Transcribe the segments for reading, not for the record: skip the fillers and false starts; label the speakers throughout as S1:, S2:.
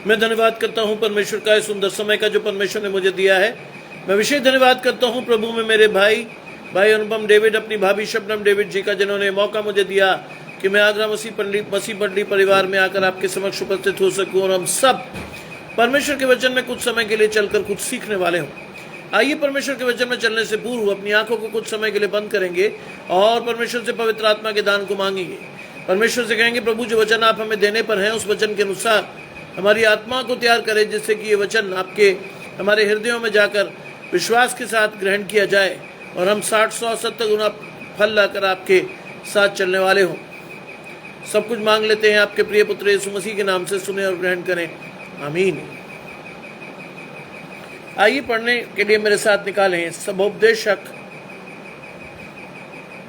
S1: मैं धन्यवाद करता हूँ परमेश्वर का इस सुंदर समय का जो परमेश्वर ने मुझे दिया है। मैं विशेष धन्यवाद करता हूँ प्रभु में मेरे भाई अनुपम डेविड, अपनी भाभी शबनम डेविड जी का, जिन्होंने मौका मुझे दिया कि मैं आगरा मसीह मंडली परिवार में आकर आपके समक्ष उपस्थित हो सकूं और हम सब परमेश्वर के वचन में कुछ समय के लिए चलकर कुछ सीखने वाले हों। आइए परमेश्वर के वचन में चलने से पूर्व अपनी आंखों को कुछ समय के लिए बंद करेंगे और परमेश्वर से पवित्र आत्मा के दान को मांगेंगे। परमेश्वर से कहेंगे, प्रभु जो वचन आप हमें देने पर हैं उस वचन के अनुसार हमारी आत्मा को तैयार करें, जिससे कि ये वचन आपके हमारे हृदयों में जाकर विश्वास के साथ ग्रहण किया जाए और हम 60-100-70 गुना फल लाकर आपके साथ चलने वाले हों। सब कुछ मांग लेते हैं आपके प्रिय पुत्र यीशु मसीह के नाम से, सुने और ग्रहण करें, आमीन। आइए पढ़ने के लिए मेरे साथ निकालें सबोपदेशक,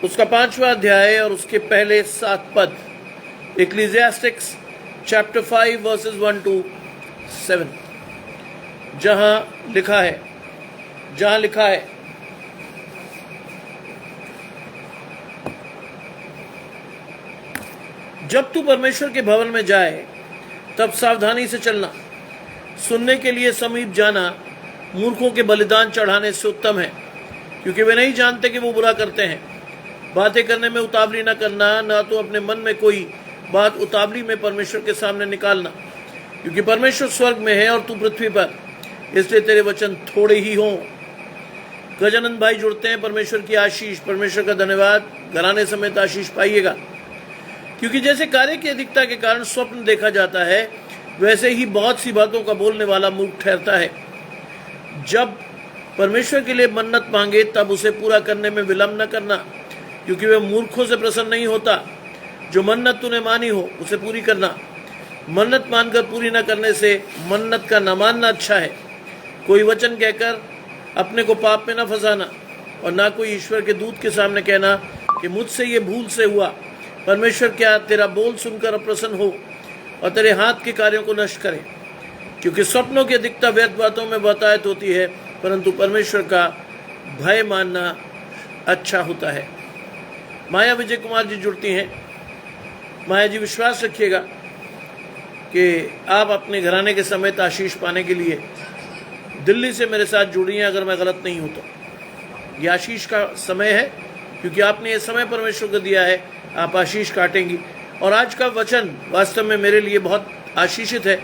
S1: उसका 5वां अध्याय और उसके पहले 7 पद। इक्लेसियास्टिक्स चैप्टर 5 वर्सेस 1 to 7, जहां लिखा है जब तू परमेश्वर के भवन में जाए तब सावधानी से चलना, सुनने के लिए समीप जाना मूर्खों के बलिदान चढ़ाने से उत्तम है, क्योंकि वे नहीं जानते कि वो बुरा करते हैं। बातें करने में उतावली न करना, ना तो अपने मन में कोई बात उतावली में परमेश्वर के सामने निकालना, क्योंकि परमेश्वर स्वर्ग में है और तू पृथ्वी पर, इसलिए तेरे वचन थोड़े ही हों। गजानंद भाई जुड़ते हैं, परमेश्वर की आशीष, परमेश्वर का धन्यवाद, घराने समेत आशीष पाइएगा। क्योंकि जैसे कार्य की अधिकता के कारण स्वप्न देखा जाता है, वैसे ही बहुत सी बातों का बोलने वाला मूर्ख ठहरता है। जब परमेश्वर के लिए मन्नत मांगे तब उसे पूरा करने में विलंब न करना, क्योंकि वह मूर्खों से प्रसन्न नहीं होता। जो मन्नत तूने मानी हो उसे पूरी करना। मन्नत मानकर पूरी न करने से मन्नत का न मानना अच्छा है। कोई वचन कहकर अपने को पाप में न फंसाना, और ना कोई ईश्वर के दूत के सामने कहना कि मुझसे ये भूल से हुआ। परमेश्वर क्या तेरा बोल सुनकर अप्रसन्न हो और तेरे हाथ के कार्यों को नष्ट करे, क्योंकि स्वप्नों की अधिकता व्यर्थ बातों में बहुतायत होती है, परंतु परमेश्वर का भय मानना अच्छा होता है। माया विजय कुमार जी जुड़ती हैं। माया जी, विश्वास रखिएगा कि आप अपने घराने के समेत आशीष पाने के लिए दिल्ली से मेरे साथ जुड़ी हैं, अगर मैं गलत नहीं हूँ तो। ये आशीष का समय है, क्योंकि आपने ये समय परमेश्वर को दिया है, आप आशीष काटेंगी। और आज का वचन वास्तव में मेरे लिए बहुत आशीषित है,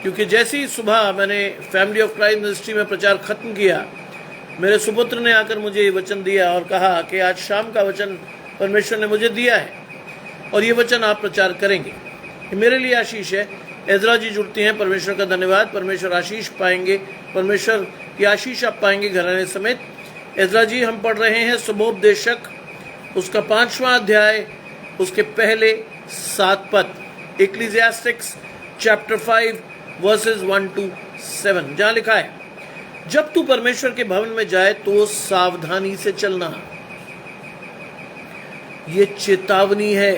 S1: क्योंकि जैसे ही सुबह मैंने फैमिली ऑफ क्राइस्ट मिनिस्ट्री में प्रचार खत्म किया, मेरे सुपुत्र ने आकर मुझे ये वचन दिया और कहा कि आज शाम का वचन परमेश्वर ने मुझे दिया है और ये वचन आप प्रचार करेंगे। ये मेरे लिए आशीष है। एजरा जी जुड़ती हैं, परमेश्वर का धन्यवाद, परमेश्वर आशीष पाएंगे, परमेश्वर की आशीष आप पाएंगे घराने समेत। एजरा जी, हम पढ़ रहे हैं सबोपदेशक, उसका 5वां अध्याय, उसके पहले 7 पद। इक्लेसियास्टिक्स चैप्टर 5 वर्सेस 1 to 7, जहां लिखा है, जब तू परमेश्वर के भवन में जाए तो सावधानी से चलना। ये चेतावनी है।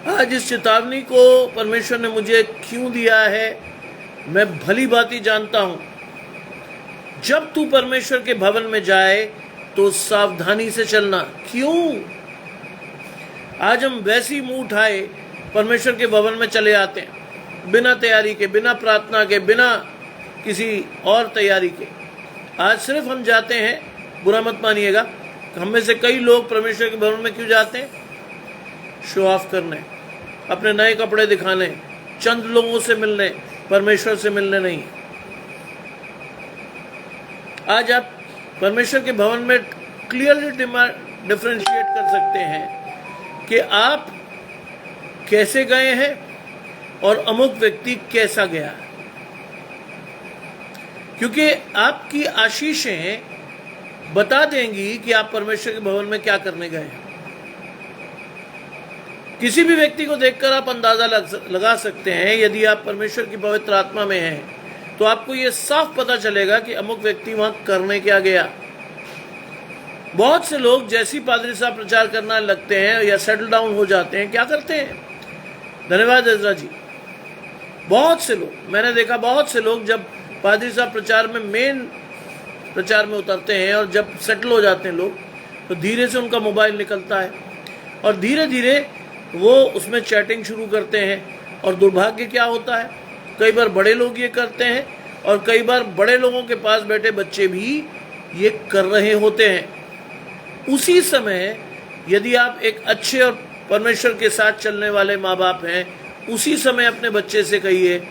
S1: आज इस चेतावनी को परमेश्वर ने मुझे क्यों दिया है, मैं भली भांति जानता हूं। जब तू परमेश्वर के भवन में जाए तो सावधानी से चलना। क्यों? आज हम वैसी मुंह उठाए परमेश्वर के भवन में चले आते हैं, बिना तैयारी के, बिना प्रार्थना के, बिना किसी और तैयारी के। आज सिर्फ हम जाते हैं, बुरा मत मानिएगा, हम में से कई लोग परमेश्वर के भवन में क्यों जाते हैं? शो ऑफ करने, अपने नए कपड़े दिखाने, चंद लोगों से मिलने, परमेश्वर से मिलने नहीं। आज आप परमेश्वर के भवन में क्लियरली डिफरेंशिएट कर सकते हैं कि आप कैसे गए हैं और अमुक व्यक्ति कैसा गया, क्योंकि आपकी आशीषें बता देंगी कि आप परमेश्वर के भवन में क्या करने गए हैं। किसी भी व्यक्ति को देखकर आप अंदाजा लगा सकते हैं, यदि आप परमेश्वर की पवित्र आत्मा में हैं तो आपको यह साफ पता चलेगा कि अमुक व्यक्ति वहां करने क्या गया। बहुत से लोग जैसी पादरी साहब प्रचार करना लगते हैं या सेटल डाउन हो जाते हैं, क्या करते हैं? धन्यवाद एजरा जी। बहुत से लोग, मैंने देखा, बहुत से लोग जब पादरी साहब प्रचार में, मेन प्रचार में उतरते हैं और जब सेटल हो जाते हैं लोग, तो धीरे से उनका मोबाइल निकलता है और धीरे धीरे वो उसमें चैटिंग शुरू करते हैं और दुर्भाग्य क्या होता है, कई बार बड़े लोग ये करते हैं और कई बार बड़े लोगों के पास बैठे बच्चे भी ये कर रहे होते हैं। उसी समय यदि आप एक अच्छे और परमेश्वर के साथ चलने वाले माँ बाप हैं, उसी समय अपने बच्चे से कहिए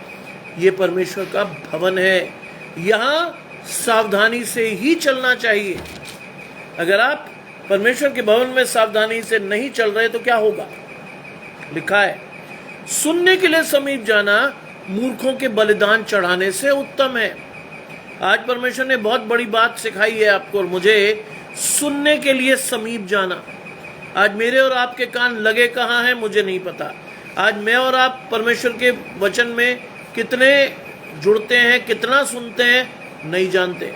S1: ये परमेश्वर का भवन है, यहाँ सावधानी से ही चलना चाहिए। अगर आप परमेश्वर के भवन में सावधानी से नहीं चल रहे तो क्या होगा? लिखा है, सुनने के लिए समीप जाना मूर्खों के बलिदान चढ़ाने से उत्तम है। आज परमेश्वर ने बहुत बड़ी बात सिखाई है आपको और मुझे, सुनने के लिए समीप जाना। आज मेरे और आपके कान लगे कहाँ हैं मुझे नहीं पता। आज मैं और आप परमेश्वर के वचन में कितने जुड़ते हैं, कितना सुनते हैं, नहीं जानते।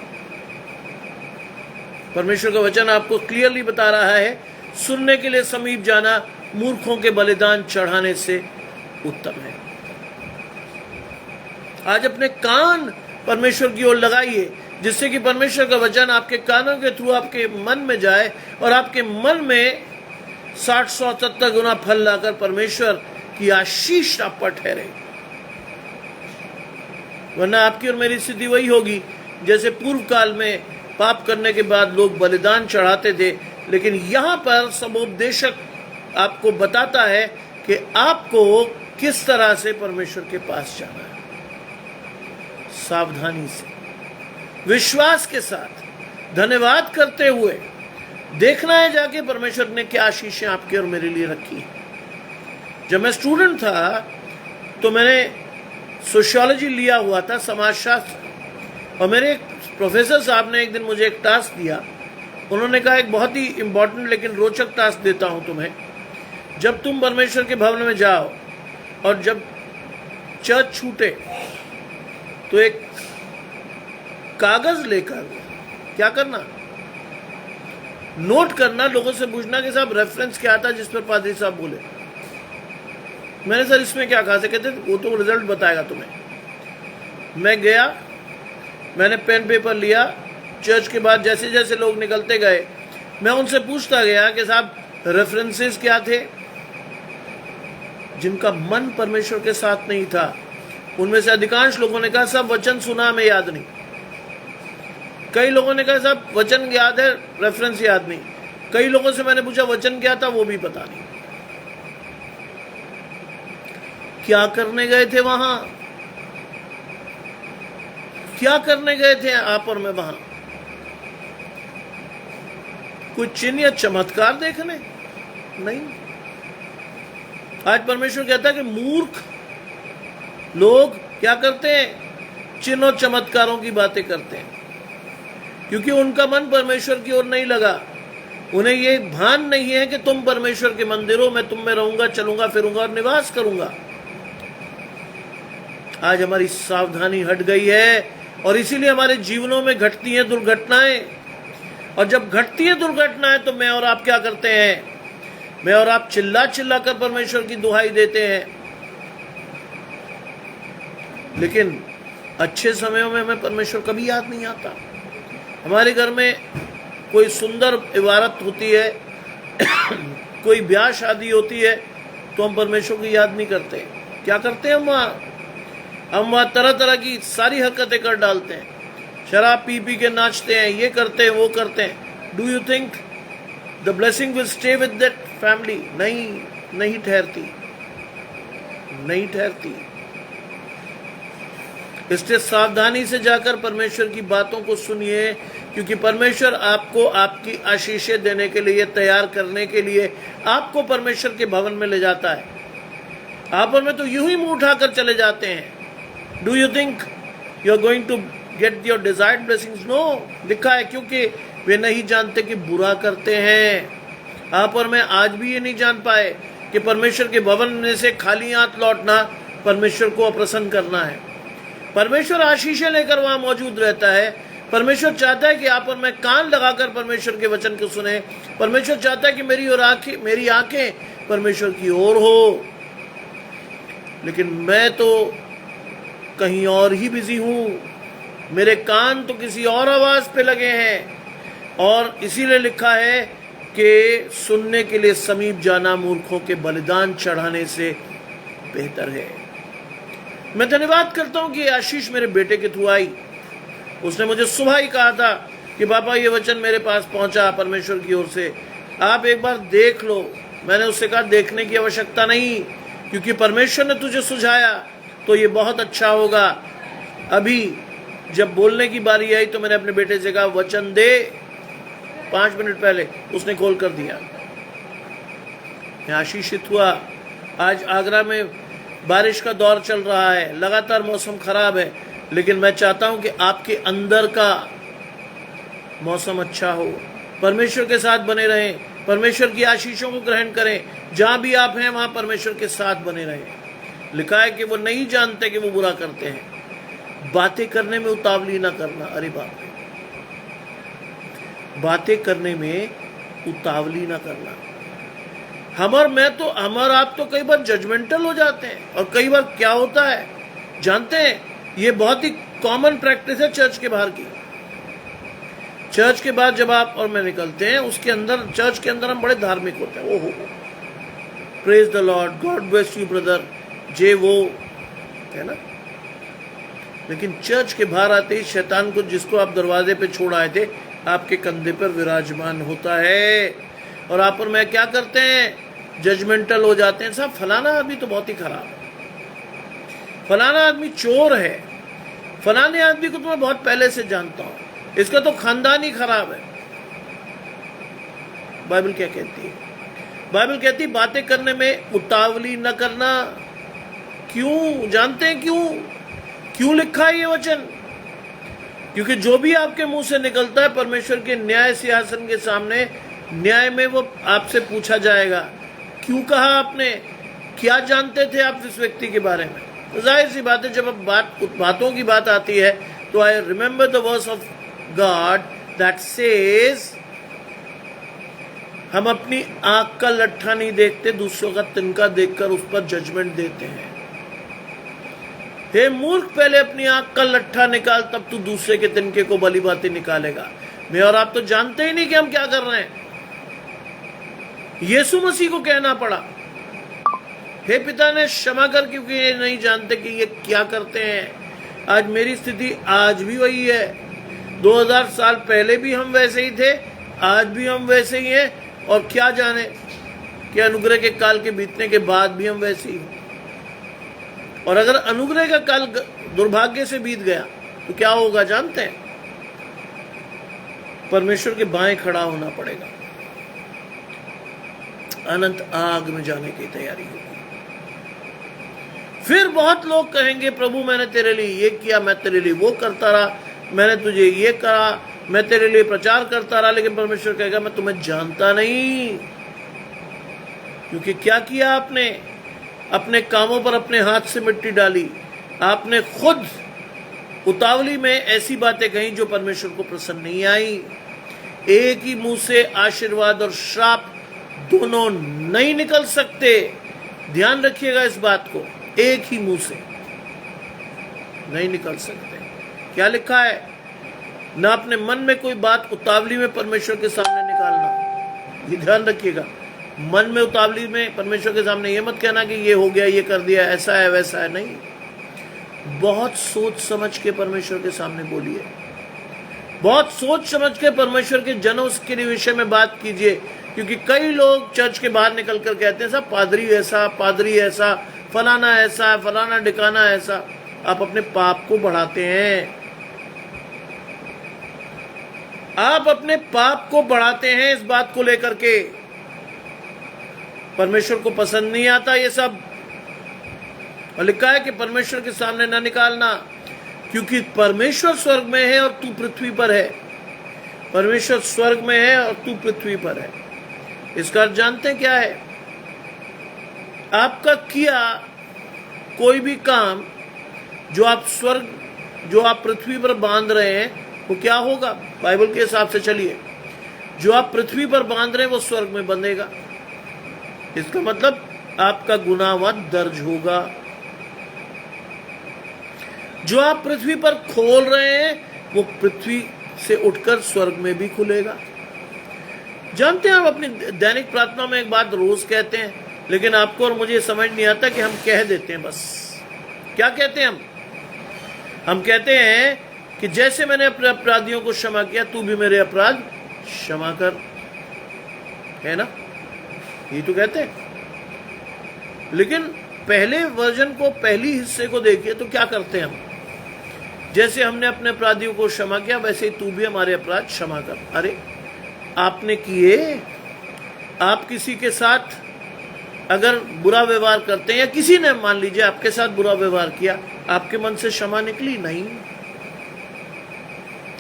S1: परमेश्वर का वचन आपको क्लियरली बता रहा है, सुनने के लिए समीप जाना मूर्खों के बलिदान चढ़ाने से उत्तम है। आज अपने कान परमेश्वर की ओर लगाइए, जिससे कि परमेश्वर का वचन आपके कानों के थ्रू आपके मन में जाए और आपके मन में 60-100-70 गुना फल लाकर परमेश्वर की आशीष आप पर ठहरे। वरना आपकी और मेरी स्थिति वही होगी जैसे पूर्व काल में पाप करने के बाद लोग बलिदान चढ़ाते थे। लेकिन यहाँ पर समुपदेशक आपको बताता है कि आपको किस तरह से परमेश्वर के पास जाना है, सावधानी से, विश्वास के साथ, धन्यवाद करते हुए देखना है जाके परमेश्वर ने क्या आशीषें आपके और मेरे लिए रखी है। जब मैं स्टूडेंट था तो मैंने सोशियोलॉजी लिया हुआ था, समाजशास्त्र, और मेरे एक प्रोफेसर साहब ने एक दिन मुझे एक टास्क दिया। उन्होंने कहा एक बहुत ही इम्पोर्टेंट लेकिन रोचक टास्क देता हूं तुम्हें। जब तुम परमेश्वर के भवन में जाओ और जब चर्च छूटे तो एक कागज लेकर क्या करना, नोट करना, लोगों से पूछना कि साहब रेफरेंस क्या था जिस पर पादरी साहब बोले। मैंने सर इसमें क्या कहा? से कहते वो तो रिजल्ट बताएगा तुम्हें। मैं गया, मैंने पेन पेपर लिया, चर्च के बाद जैसे जैसे लोग निकलते गए मैं उनसे पूछता गया कि साहब रेफरेंसेस क्या थे। जिनका मन परमेश्वर के साथ नहीं था उनमें से अधिकांश लोगों ने कहा साहब वचन सुना हमें याद नहीं। कई लोगों ने कहा साहब वचन याद है, रेफरेंस याद नहीं। कई लोगों से मैंने पूछा वचन क्या था, वो भी पता नहीं। क्या करने गए थे वहां? क्या करने गए थे आप और मैं वहां? कोई चिन्ह या चमत्कार देखने? नहीं। आज परमेश्वर कहता है कि मूर्ख लोग क्या करते हैं? चिन्ह और चमत्कारों की बातें करते हैं, क्योंकि उनका मन परमेश्वर की ओर नहीं लगा। उन्हें ये भान नहीं है कि तुम परमेश्वर के मंदिरों में, तुम में रहूंगा, चलूंगा, फिरूंगा और निवास करूंगा। आज हमारी सावधानी हट गई है और इसीलिए हमारे जीवनों में घटती हैं दुर्घटनाएं। और जब घटती हैं दुर्घटनाएं तो मैं और आप क्या करते हैं? मैं और आप चिल्ला चिल्ला कर परमेश्वर की दुहाई देते हैं। लेकिन अच्छे समयों में हमें परमेश्वर कभी याद नहीं आता। हमारे घर में कोई सुंदर इबारत होती है, कोई ब्याह शादी होती है, तो हम परमेश्वर की याद नहीं करते। क्या करते हैं हम वहाँ तरह तरह की सारी हरकतें कर डालते हैं। शराब पी पी के नाचते हैं, ये करते हैं, वो करते हैं। Do you think the blessing will stay with that family? नहीं ठहरती, नहीं ठहरती। इसलिए सावधानी से जाकर परमेश्वर की बातों को सुनिए, क्योंकि परमेश्वर आपको आपकी आशीषें देने के लिए, तैयार करने के लिए आपको परमेश्वर के भवन में ले जाता है। आप और मैं तो यूं ही मुंह उठाकर चले जाते हैं। Do you think you are going to get your desired blessings? No. लिखा है क्योंकि वे नहीं जानते कि बुरा करते हैं। आप और मैं आज भी ये नहीं जान पाए कि परमेश्वर के भवन में से खाली हाथ लौटना परमेश्वर को अप्रसन्न करना है। परमेश्वर आशीषें लेकर वहां मौजूद रहता है। परमेश्वर चाहता है कि आप और मैं कान लगाकर परमेश्वर के वचन को सुने। परमेश्वर चाहता है कि मेरी आंखें परमेश्वर की ओर हो। लेकिन मैं तो कहीं और ही बिजी हूं, मेरे कान तो किसी और आवाज पे लगे हैं। और इसीलिए लिखा है कि सुनने के लिए समीप जाना मूर्खों के बलिदान चढ़ाने से बेहतर है। मैं धन्यवाद करता हूं कि आशीष मेरे बेटे के थ्रू आई। उसने मुझे सुबह ही कहा था कि पापा ये वचन मेरे पास पहुंचा परमेश्वर की ओर से, आप एक बार देख लो। मैंने उससे कहा देखने की आवश्यकता नहीं, क्योंकि परमेश्वर ने तुझे सुझाया तो ये बहुत अच्छा होगा। अभी जब बोलने की बारी आई तो मैंने अपने बेटे से कहा वचन दे। 5 मिनट पहले उसने खोल कर दिया। मैं आशीषित हुआ। आज आगरा में बारिश का दौर चल रहा है, लगातार मौसम खराब है, लेकिन मैं चाहता हूं कि आपके अंदर का मौसम अच्छा हो। परमेश्वर के साथ बने रहें, परमेश्वर की आशीषों को ग्रहण करें। जहां भी आप हैं वहां परमेश्वर के साथ बने रहें। लिखा है कि वो नहीं जानते कि वो बुरा करते हैं। बातें करने में उतावली ना करना। अरे बाप रे, बातें करने में उतावली ना करना। हम और आप तो कई बार जजमेंटल हो जाते हैं। और कई बार क्या होता है जानते हैं, ये बहुत ही कॉमन प्रैक्टिस है चर्च के बाहर की। चर्च के बाद जब आप और मैं निकलते हैं, उसके अंदर चर्च के अंदर हम बड़े धार्मिक होते हैं। ओहो, praise the Lord, God bless you brother, जे वो है ना। लेकिन चर्च के बाहर आते ही शैतान को, जिसको आप दरवाजे पे छोड़ आए थे, आपके कंधे पर विराजमान होता है। और आप और मैं क्या करते हैं, जजमेंटल हो जाते हैं। साहब फलाना आदमी तो बहुत ही खराब है, फलाना आदमी चोर है, फलाने आदमी को तो मैं बहुत पहले से जानता हूं, इसका तो खानदान ही खराब है। बाइबल क्या कहती है? बाइबल कहती है बातें करने में उतावली न करना। क्यों? जानते हैं क्यों लिखा है ये वचन? क्योंकि जो भी आपके मुंह से निकलता है परमेश्वर के न्याय सिंहासन के सामने, न्याय में वो आपसे पूछा जाएगा, क्यों कहा आपने, क्या जानते थे आप इस व्यक्ति के बारे में। तो जाहिर सी बात है, जब अब बातों की बात आती है तो I remember the verse of God that says, हम अपनी आंख का लट्ठा नहीं देखते, दूसरों का तिनका देखकर उस पर जजमेंट देते हैं। हे मूर्ख, पहले अपनी आंख का लट्ठा निकाल, तब तू दूसरे के तिनके को भली बातें निकालेगा। मैं और आप तो जानते ही नहीं कि हम क्या कर रहे हैं। यीशु मसीह को कहना पड़ा, हे पिता ने क्षमा कर, क्योंकि ये नहीं जानते कि ये क्या करते हैं। आज मेरी स्थिति आज भी वही है। 2000 साल पहले भी हम वैसे ही थे, आज भी हम वैसे ही हैं, और क्या जाने कि अनुग्रह के काल के बीतने के बाद भी हम वैसे ही हैं। और अगर अनुग्रह का काल दुर्भाग्य से बीत गया तो क्या होगा जानते हैं? परमेश्वर के बाएं खड़ा होना पड़ेगा, अनंत आग में जाने की तैयारी होगी। फिर बहुत लोग कहेंगे, प्रभु मैंने तेरे लिए ये किया, मैं तेरे लिए वो करता रहा, मैंने तुझे ये करा, मैं तेरे लिए प्रचार करता रहा। लेकिन परमेश्वर कहेगा मैं तुम्हें जानता नहीं, क्योंकि क्या किया आपने? अपने कामों पर अपने हाथ से मिट्टी डाली। आपने खुद उतावली में ऐसी बातें कही जो परमेश्वर को प्रसन्न नहीं आई। एक ही मुंह से आशीर्वाद और श्राप दोनों नहीं निकल सकते। ध्यान रखिएगा इस बात को, एक ही मुंह से नहीं निकल सकते। क्या लिखा है? ना अपने मन में कोई बात उतावली में परमेश्वर के सामने निकालना। ये ध्यान रखिएगा, मन में उतावली में परमेश्वर के सामने ये मत कहना कि ये हो गया, ये कर दिया, ऐसा है वैसा है। नहीं, बहुत सोच समझ के परमेश्वर के सामने बोलिए। बहुत सोच समझ के परमेश्वर के जनों के विषय में बात कीजिए। क्योंकि कई लोग चर्च के बाहर निकल कर कहते हैं, सब पादरी ऐसा, फलाना ऐसा, फलाना डिकाना ऐसा। आप अपने पाप को बढ़ाते हैं, आप अपने पाप को बढ़ाते हैं। इस बात को लेकर के परमेश्वर को पसंद नहीं आता ये सब। और लिखा है कि परमेश्वर के सामने ना निकालना, क्योंकि परमेश्वर स्वर्ग में है और तू पृथ्वी पर है। परमेश्वर स्वर्ग में है और तू पृथ्वी पर है। इसका अर्थ जानते हैं क्या है? आपका किया कोई भी काम जो आप पृथ्वी पर बांध रहे हैं वो क्या होगा? बाइबल के हिसाब से चलिए, जो आप पृथ्वी पर बांध रहे हैं वो स्वर्ग में बंधेगा। इसका मतलब आपका गुनाह दर्ज होगा। जो आप पृथ्वी पर खोल रहे हैं वो पृथ्वी से उठकर स्वर्ग में भी खुलेगा। जानते हैं, आप अपनी दैनिक प्रार्थना में एक बात रोज कहते हैं, प्रभु मेरे पाप क्षमा कर, लेकिन आपको और मुझे समझ नहीं आता कि हम कह देते हैं। बस क्या कहते हैं हम कहते हैं कि जैसे मैंने अपने अपराधियों को क्षमा किया, तू भी मेरे अपराध क्षमा कर, है ना? ये तो कहते हैं। लेकिन पहले वर्जन को, पहली हिस्से को देखिए तो क्या करते हैं हम? जैसे हमने अपने अपराधियों को क्षमा किया, वैसे ही तू भी हमारे अपराध क्षमा कर। अरे आपने किए, आप किसी के साथ अगर बुरा व्यवहार करते हैं, या किसी ने मान लीजिए आपके साथ बुरा व्यवहार किया, आपके मन से क्षमा निकली नहीं?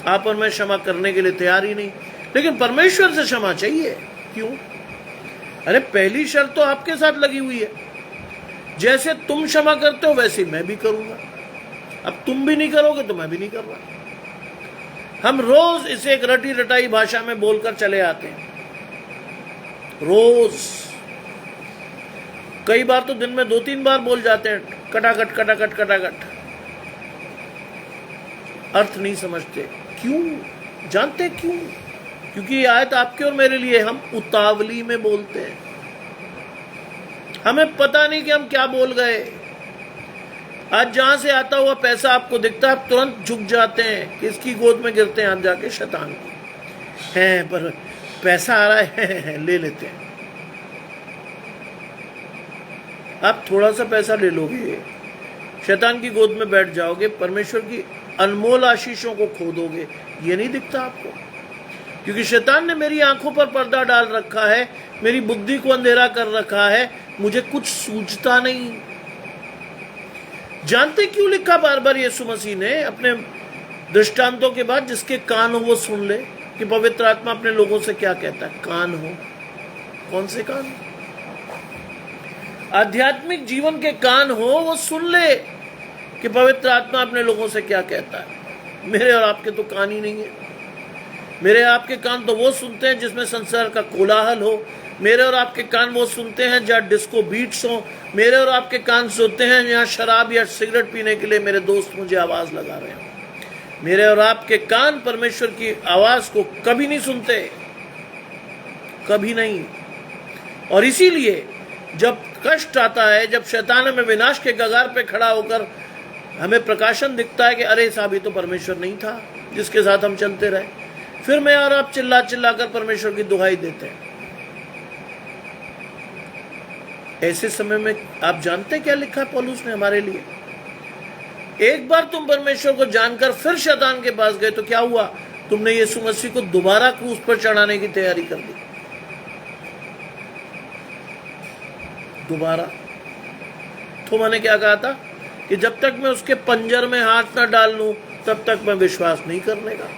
S1: आप और मैं क्षमा करने के लिए तैयार ही नहीं, लेकिन परमेश्वर से क्षमा चाहिए। क्यों? अरे पहली शर्त तो आपके साथ लगी हुई है, जैसे तुम क्षमा करते हो वैसे मैं भी करूंगा। अब तुम भी नहीं करोगे तो मैं भी नहीं कर रहा। हम रोज इसे एक रटी रटाई भाषा में बोलकर चले आते हैं, रोज। कई बार तो दिन में 2-3 बार बोल जाते हैं, कटाकट कटाकट कटाकट, अर्थ नहीं समझते। क्यों? जानते क्यों? क्योंकि ये आयत आपके और मेरे लिए, हम उतावली में बोलते हैं, हमें पता नहीं कि हम क्या बोल गए। आज जहां से आता हुआ पैसा आपको दिखता है, आप तुरंत झुक जाते हैं, किसकी गोद में गिरते हैं? आप जाके शैतान की। है पर पैसा आ रहा है, ले लेते हैं। आप थोड़ा सा पैसा ले लोगे, शैतान की गोद में बैठ जाओगे, परमेश्वर की अनमोल आशीषों को खो दोगे। ये नहीं दिखता आपको? क्योंकि शैतान ने मेरी आंखों पर पर्दा डाल रखा है, मेरी बुद्धि को अंधेरा कर रखा है, मुझे कुछ सूझता नहीं। जानते क्यों लिखा बार बार यीशु मसीह ने अपने दृष्टांतों के बाद? जिसके कान हो वो सुन ले कि पवित्र आत्मा अपने लोगों से क्या कहता है। कान हो, कौन से कान? आध्यात्मिक जीवन के कान हो, वो सुन ले कि पवित्र आत्मा अपने लोगों से क्या कहता है। मेरे और आपके तो कान ही नहीं है। मेरे आपके कान तो वो सुनते हैं जिसमें संसार का कोलाहल हो। मेरे और आपके कान वो सुनते हैं जहाँ डिस्को बीट्स हो। मेरे और आपके कान सुनते हैं जहाँ शराब या सिगरेट पीने के लिए मेरे दोस्त मुझे आवाज लगा रहे हो। मेरे और आपके कान परमेश्वर की आवाज को कभी नहीं सुनते, कभी नहीं। और इसीलिए जब कष्ट आता है, जब शैतान हमें विनाश के कगार पे खड़ा होकर हमें प्रकाशन दिखता है कि अरे साहब ये तो परमेश्वर नहीं था जिसके साथ हम चलते रहे, फिर मैं और आप चिल्ला चिल्ला कर परमेश्वर की दुहाई देते हैं। ऐसे समय में आप जानते क्या लिखा है पौलुस ने हमारे लिए? एक बार तुम परमेश्वर को जानकर फिर शैतान के पास गए तो क्या हुआ? तुमने यीशु मसीह को दोबारा क्रूस पर चढ़ाने की तैयारी कर दी। दोबारा। थोमा ने क्या कहा था कि जब तक मैं उसके पंजर में हाथ ना डाल लूं तब तक मैं विश्वास नहीं करने का।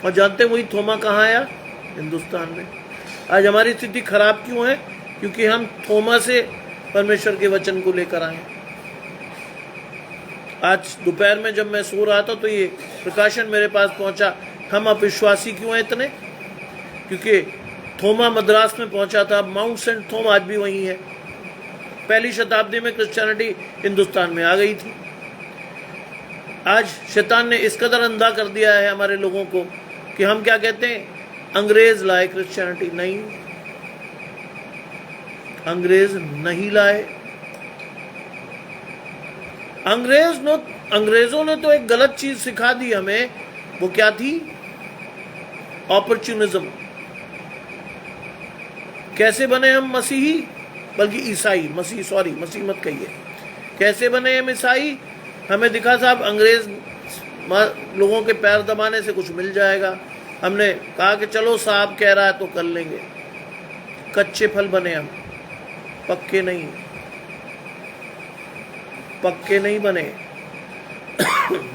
S1: और जानते वही थोमा कहाँ आया? हिंदुस्तान में। आज हमारी स्थिति खराब क्यों है? क्योंकि हम थोमा से परमेश्वर के वचन को लेकर आए। आज दोपहर में जब मैं सो रहा था तो ये प्रकाशन मेरे पास पहुंचा, हम अविश्वासी क्यों हैं इतने? क्योंकि थोमा मद्रास में पहुंचा था, माउंट सेंट थोम आज भी वही है। पहली शताब्दी में क्रिश्चियनिटी हिंदुस्तान में आ गई थी। आज शैतान ने इस कदर अंधा कर दिया है हमारे लोगों को कि हम क्या कहते हैं? अंग्रेज लाए क्रिश्चियनिटी। नहीं, अंग्रेज नहीं लाए। अंग्रेजों ने तो एक गलत चीज सिखा दी हमें। वो क्या थी? ऑपर्चुनिज्म। कैसे बने हम मसीही? बल्कि ईसाई, मसीह मत कहिए। कैसे बने हम ईसाई? हमें दिखा साहब अंग्रेज लोगों के पैर दबाने से कुछ मिल जाएगा। हमने कहा कि चलो साहब कह रहा है तो कर लेंगे। कच्चे फल बने हम, पक्के नहीं बने।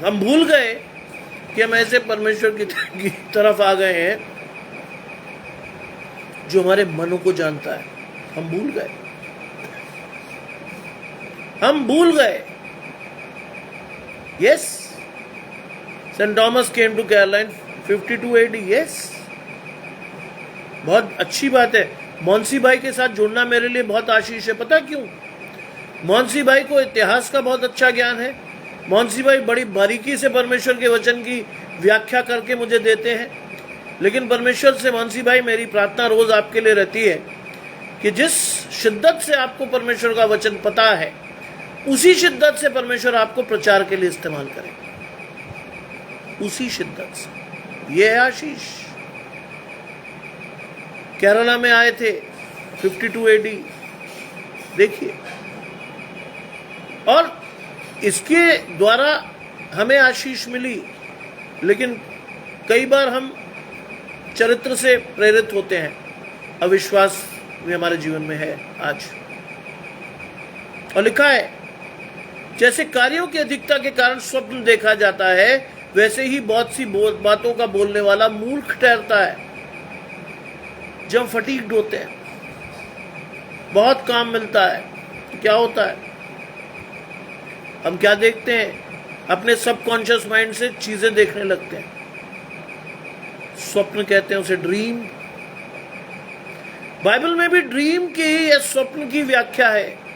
S1: हम भूल गए कि हम ऐसे परमेश्वर की तरफ आ गए हैं जो हमारे मनों को जानता है। हम भूल गए। Yes, Saint Thomas came to Kerala in 52 AD। Yes, बहुत अच्छी बात है। मोंसी भाई के साथ जुड़ना मेरे लिए बहुत आशीष है। पता क्यों? मोंसी भाई को इतिहास का बहुत अच्छा ज्ञान है। मोंसी भाई बड़ी बारीकी से परमेश्वर के वचन की व्याख्या करके मुझे देते हैं। लेकिन परमेश्वर से मानसी भाई मेरी प्रार्थना रोज आपके लिए रहती है कि जिस शिद्दत से आपको परमेश्वर का वचन पता है, उसी शिद्दत से परमेश्वर आपको प्रचार के लिए इस्तेमाल करे, उसी शिद्दत से। ये है आशीष। केरला में आए थे 52 AD, देखिए, और इसके द्वारा हमें आशीष मिली। लेकिन कई बार हम चरित्र से प्रेरित होते हैं, अविश्वास भी हमारे जीवन में है आज। और लिखा है जैसे कार्यों की अधिकता के कारण स्वप्न देखा जाता है, वैसे ही बहुत सी बातों का बोलने वाला मूर्ख ठहरता है। जब फटीग्ड होते हैं, बहुत काम मिलता है, तो क्या होता है, हम क्या देखते हैं, अपने सबकॉन्शियस माइंड से चीजें देखने लगते हैं। स्वप्न कहते हैं उसे, ड्रीम। बाइबल में भी ड्रीम की या स्वप्न की व्याख्या है।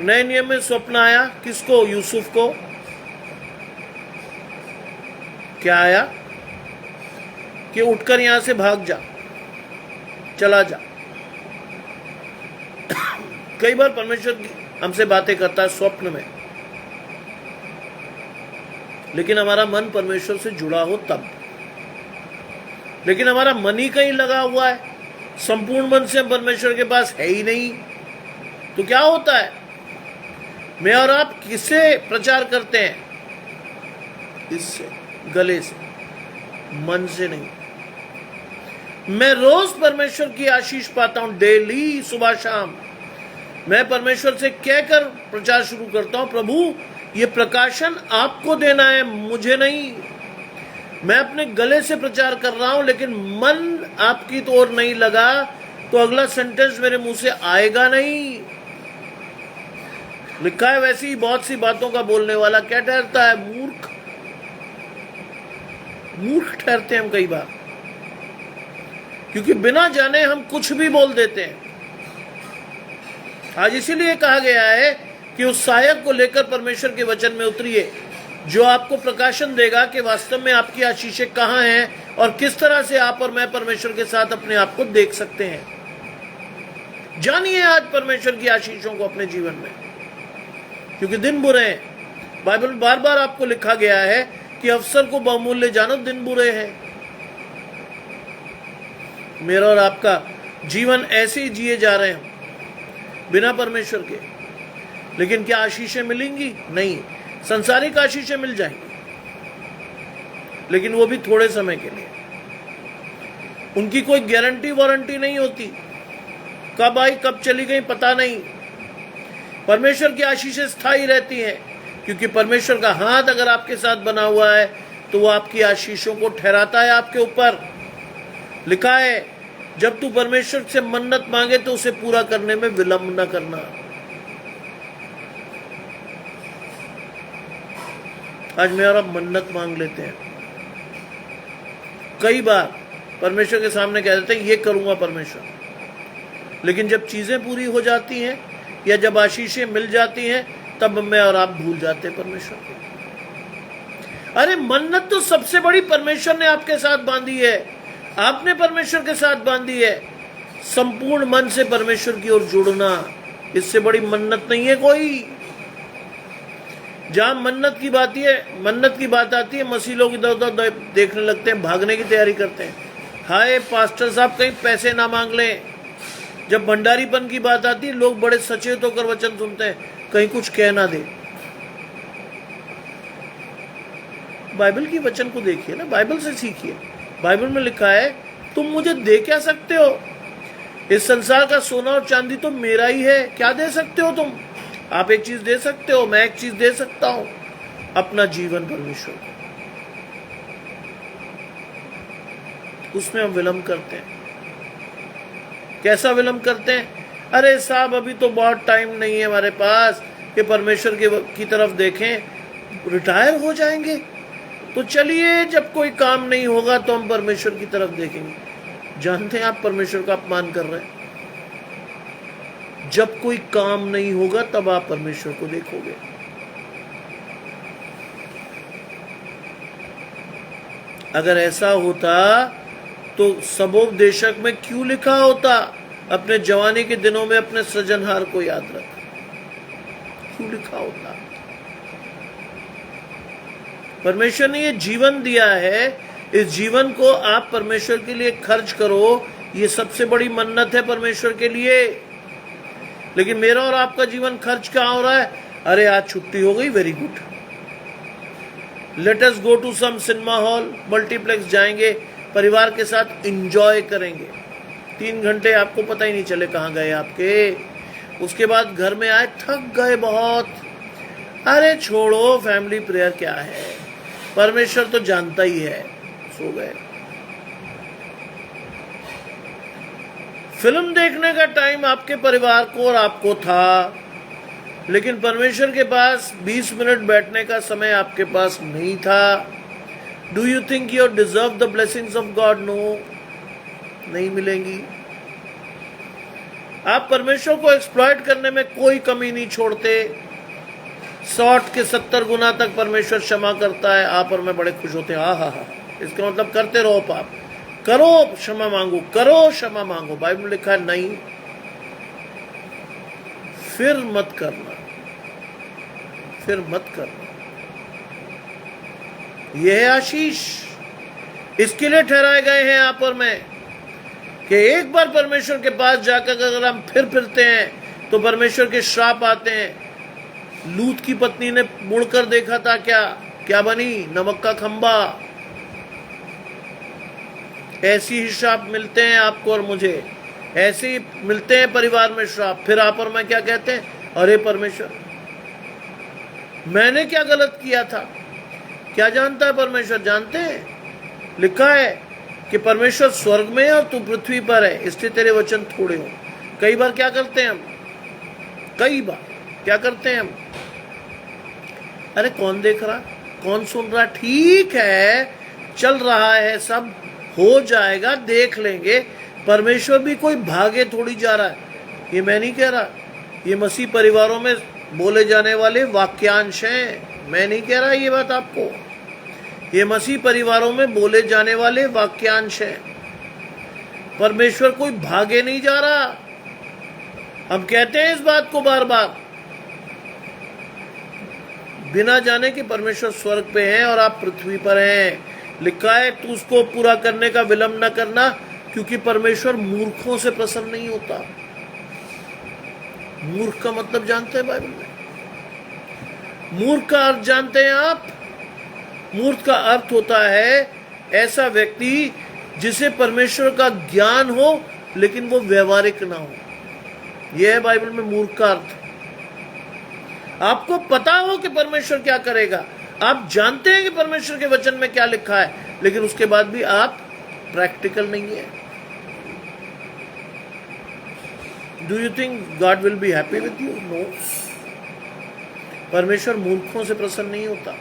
S1: नए नियम में स्वप्न आया किसको? यूसुफ को। क्या आया? कि उठकर यहां से भाग जा, चला जा। कई बार परमेश्वर हमसे बातें करता है स्वप्न में, लेकिन हमारा मन परमेश्वर से जुड़ा हो तब। लेकिन हमारा मन ही कहीं लगा हुआ है, संपूर्ण मन से हम परमेश्वर के पास है ही नहीं, तो क्या होता है? मैं और आप किससे प्रचार करते हैं? इससे, गले से, मन से नहीं। मैं रोज परमेश्वर की आशीष पाता हूं, डेली, सुबह शाम। मैं परमेश्वर से कहकर प्रचार शुरू करता हूं, प्रभु ये प्रकाशन आपको देना है, मुझे नहीं। मैं अपने गले से प्रचार कर रहा हूं, लेकिन मन आपकी तो ओर नहीं लगा, तो अगला सेंटेंस मेरे मुंह से आएगा नहीं। लिखा है वैसे ही बहुत सी बातों का बोलने वाला क्या ठहरता है? मूर्ख। मूर्ख ठहरते हैं हम कई बार, क्योंकि बिना जाने हम कुछ भी बोल देते हैं। आज इसीलिए कहा गया है कि उस सहायक को लेकर परमेश्वर के वचन में उतरिए, जो आपको प्रकाशन देगा कि वास्तव में आपकी आशीषें कहां हैं और किस तरह से आप और मैं परमेश्वर के साथ अपने आप को देख सकते हैं। जानिए आज परमेश्वर की आशीषों को अपने जीवन में, क्योंकि दिन बुरे हैं। बाइबल बार बार आपको लिखा गया है कि अवसर को बहुमूल्य जानो, दिन बुरे हैं। मेरा और आपका जीवन ऐसे ही जिए जा रहे हैं बिना परमेश्वर के, लेकिन क्या आशीषें मिलेंगी? नहीं। संसारिक आशीषें मिल जाएंगी, लेकिन वो भी थोड़े समय के लिए। उनकी कोई गारंटी वारंटी नहीं होती, कब आई कब चली गई पता नहीं। परमेश्वर की आशीषें स्थायी रहती हैं, क्योंकि परमेश्वर का हाथ अगर आपके साथ बना हुआ है तो वो आपकी आशीषों को ठहराता है आपके ऊपर। लिखा है जब तू परमेश्वर से मन्नत मांगे तो उसे पूरा करने में विलंब न करना। आज मैं और आप मन्नत मांग लेते हैं, कई बार परमेश्वर के सामने कह देते हैं ये करूंगा परमेश्वर, लेकिन जब चीजें पूरी हो जाती हैं या जब आशीषें मिल जाती हैं, तब मैं और आप भूल जाते हैं परमेश्वर को। अरे मन्नत तो सबसे बड़ी परमेश्वर ने आपके साथ बांधी है, आपने परमेश्वर के साथ बांधी है। संपूर्ण मन से परमेश्वर की ओर जुड़ना, इससे बड़ी मन्नत नहीं है कोई। जहां मन्नत की बात आती है, मसीह लोग इधर उधर देखने लगते हैं, भागने की तैयारी करते हैं। हाय पास्टर साहब कहीं पैसे ना मांग लें। जब भंडारीपन की बात आती है, लोग बड़े सचेत होकर वचन सुनते हैं, कहीं कुछ कह ना दे। बाइबल की वचन को देखिए ना, बाइबल से सीखिए। बाइबल में लिखा है तुम मुझे दे क्या सकते हो? इस संसार का सोना और चांदी तो मेरा ही है, क्या दे सकते हो तुम? आप एक चीज दे सकते हो, मैं एक चीज दे सकता हूं, अपना जीवन परमेश्वर को। उसमें हम विलंब करते हैं। कैसा विलंब करते हैं? अरे साहब अभी तो बहुत टाइम नहीं है हमारे पास कि परमेश्वर की तरफ देखें, रिटायर हो जाएंगे तो चलिए, जब कोई काम नहीं होगा तो हम परमेश्वर की तरफ देखेंगे। जानते हैं आप परमेश्वर का अपमान कर रहे हैं। जब कोई काम नहीं होगा तब आप परमेश्वर को देखोगे। अगर ऐसा होता तो सबोपदेशक में क्यों लिखा होता अपने जवानी के दिनों में अपने सृजनहार को याद रख? क्यों लिखा होता? परमेश्वर ने ये जीवन दिया है, इस जीवन को आप परमेश्वर के लिए खर्च करो, ये सबसे बड़ी मन्नत है परमेश्वर के लिए। लेकिन मेरा और आपका जीवन खर्च कहाँ हो रहा है? अरे आज छुट्टी हो गई, very good, let us go to some cinema hall, multiplex जाएंगे, परिवार के साथ एंजॉय करेंगे। 3 घंटे आपको पता ही नहीं चले कहाँ गए आपके। उसके बाद घर में आए, थक गए बहुत। अरे छोड़ो, फैमिली प्रेयर क्या है, परमेश्वर तो जानता ही है, सो गए। फिल्म देखने का टाइम आपके परिवार को और आपको था, लेकिन परमेश्वर के पास 20 मिनट बैठने का समय आपके पास नहीं था। Do you think you deserve the blessings of God? No, नहीं मिलेंगी। आप परमेश्वर को एक्सप्लॉइट करने में कोई कमी नहीं छोड़ते। 60 के 70 गुना तक परमेश्वर क्षमा करता है। आप और मैं बड़े खुश होते हैं, हा। इसका मतलब करते रहो पाप, करो क्षमा मांगो, करो क्षमा मांगो। बाइबल में लिखा है नहीं, फिर मत करना, फिर मत करना। यह है आशीष, इसके लिए ठहराए गए हैं आप और मैं कि एक बार परमेश्वर के पास जाकर अगर हम फिर फिरते हैं तो परमेश्वर के श्राप आते हैं। लूत की पत्नी ने मुड़कर देखा था, क्या बनी? नमक का खंबा। ऐसी ही श्राप मिलते हैं आपको और मुझे, ऐसे ही मिलते हैं परिवार में श्राप। फिर आप और मैं क्या कहते हैं? अरे परमेश्वर, मैंने क्या गलत किया था? क्या जानता है परमेश्वर? जानते हैं, लिखा है कि परमेश्वर स्वर्ग में है और तू पृथ्वी पर है, इसलिए तेरे वचन थोड़े हो। कई बार क्या करते हैं हम? कई बार क्या करते हैं हम? अरे कौन देख रहा, कौन सुन रहा? ठीक है, चल रहा है, सब हो जाएगा, देख लेंगे। परमेश्वर भी कोई भागे थोड़ी जा रहा है। ये मैं नहीं कह रहा, ये मसीह परिवारों में बोले जाने वाले वाक्यांश हैं। मैं नहीं कह रहा ये बात आपको, ये मसीह परिवारों में बोले जाने वाले वाक्यांश हैं। परमेश्वर कोई भागे नहीं जा रहा। हम कहते हैं इस बात को बार बार, बिना जाने कि परमेश्वर स्वर्ग पे हैं और आप पृथ्वी पर हैं। लिखा है तू उसको पूरा करने का विलंब न करना, क्योंकि परमेश्वर मूर्खों से प्रसन्न नहीं होता। मूर्ख का मतलब जानते हैं बाइबल में? मूर्ख का अर्थ जानते हैं आप? मूर्ख का अर्थ होता है ऐसा व्यक्ति जिसे परमेश्वर का ज्ञान हो लेकिन वो व्यवहारिक ना हो। यह है बाइबल में मूर्ख का अर्थ। आपको पता हो कि परमेश्वर क्या करेगा, आप जानते हैं कि परमेश्वर के वचन में क्या लिखा है, लेकिन उसके बाद भी आप प्रैक्टिकल नहीं है। Do you think God will be happy with you? No. परमेश्वर मूर्खों से प्रसन्न नहीं होता।